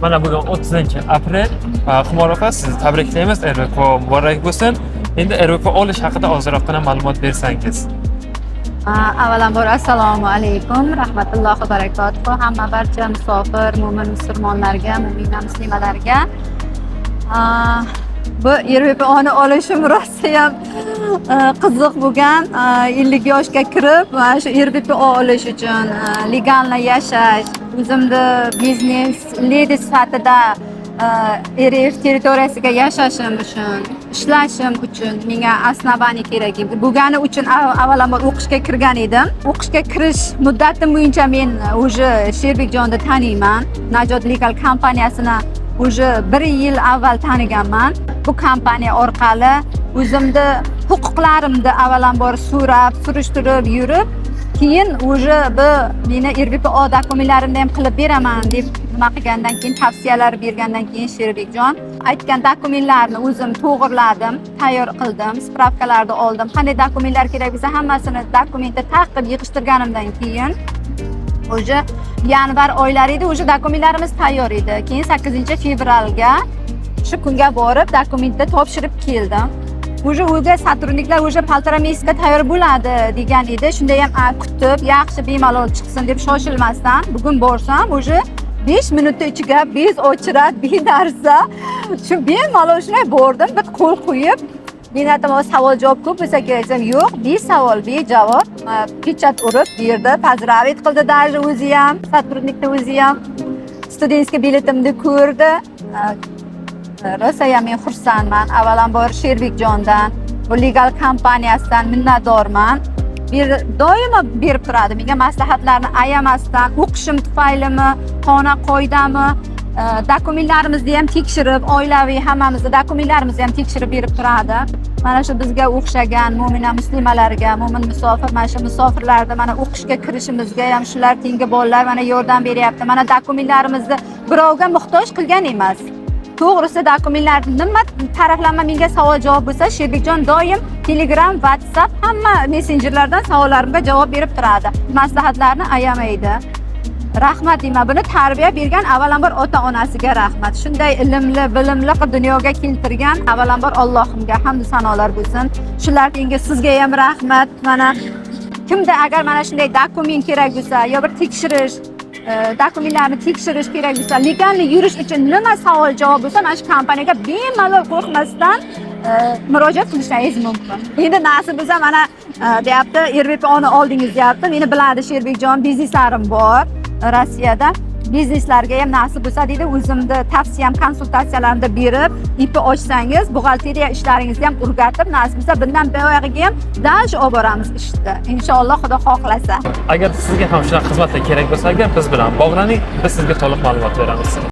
Mana bugun 30-aprel. Xumor opa, sizni tabriklaymiz. RVP muborak bo'lsin. Endi RVP olish haqida ozroqgina ma'lumot bersangiz. Avvalambor assalomu alaykum, rahmatullohi va barakatuh. Hamma barcha musofir, mo'min musulmonlarga, mo'mina muslimalarga. Bu RVPni olishim rosa ham qiziq bo'lgan. 50 yoshga kirib, mana shu RVP olish uchun legalni yashash, o'zimni biznes ledi sifatida RF territoriyasiga yashashim uchun, ishlashim uchun menga основание kerak bo'lgani uchun avvalambor o'qishga kirgan edim. O'qishga kirish muddatim bo'yicha men уже Sherbekjonni taniyman. Najot Legal kompaniyasini уже 1 yil avval taniganman. Bu kompaniya orqali o'zimni huquqlarimni avvalambor so'rab, surishtirib yurib, keyin уже bu meni RVPO dokumentlarimni ham qilib beraman deb nima qilgandan keyin, tavsiyalar bergandan keyin Sherbekjon aytgan dokumentlarni o'zim to'g'irladim, tayyor qildim, spravkalarni oldim. Qanday dokumentlar kerak bo'lsa hammasini dokumentda taqib yig'ishtirganimdan keyin уже yanvar oylari edi, уже dokumentlarimiz tayyor edi. Keyin 8-fevralga shu kunga borib dokumentni topshirib keldim. Уже uyga sotrudniklar уже 1,5 mesyaga tayyor bo'ladi degan edi. Shunda ham kutib, yaxshi bemalol chiqsin deb shoshilmasdan bugun borsam уже 5 minutda ichiga bez ochiradi, benarsa. Shu bemalol shunday bordim, bir qo'l qo'yib, men aytaman savol javob ko'p bo'lsa kerak desam, yo'q, besavol, bejavob pechat urib berdi, поздравить qildi даже o'zi ham, sotrudnikni o'zi ham. Studentskiy biletimni ko'rdi. Rosa ham men xursandman. Avvalambor Sherbekjondan, bu legal kompaniyasidan minnatdorman. Doimo berib turadi menga maslahatlarni ayamasdan, o'qishim tufaylimi, qonun qoidami, dokumentlarimizni ham tekshirib, oilaviy hammamizni dokumentlarimizni ham tekshirib berib turadi. Mana shu bizga o'xshagan mo'mina muslimalarga, mo'min musofir, mana shu musofirlarni mana o'qishga kirishimizga ham shular tengi bolalar mana yordam beryapti. Mana dokumentlarimizni birovga muhtoj qilgan emas. To'g'risi dokumentlarni nima taraflama menga savol javob bo'lsa, Sherbekjon doim Telegram, WhatsApp hamma messenjerlardan savollarimga javob berib turadi. Maslahatlarni ayamaydi. Rahmat deyman. Buni tarbiya bergan avvalambor ota-onasiga rahmat. Shunday ilmli, bilimli dunyoga keltirgan avvalambor Allohimga hamd sanolar bo'lsin. Shular tengi sizga ham rahmat. Mana kimda agar mana shunday dokument kerak bo'lsa, yo bir tekshirish dokumentlarni tekshirish kerak bo'lsa, legalni yurish uchun nima savol javob bo'lsa, mana shu kompaniyaga bemalol qo'rqmasdan murojaat qilishingiz mumkin. Endi nasib bo'lsa mana deyapti, RVPoni oldingiz deyapti. Meni biladi Sherbekjon, bizneslarim bor Rossiyada. Bizneslarga ham nasib bo'lsa deydi, o'zimni tavsiyam, konsultatsiyalarimni berib, IP ochsangiz, buxgalteriya ishlaringizni ham o'rgatib, nasib bo'lsa bundan buyog'iga ham daj olib boramiz ishni. Inshaalloh Xudo xohlasa. Agar sizga ham shunaqa xizmatlar kerak bo'lsa, agar biz bilan bog'laning, biz sizga to'liq ma'lumot beramiz.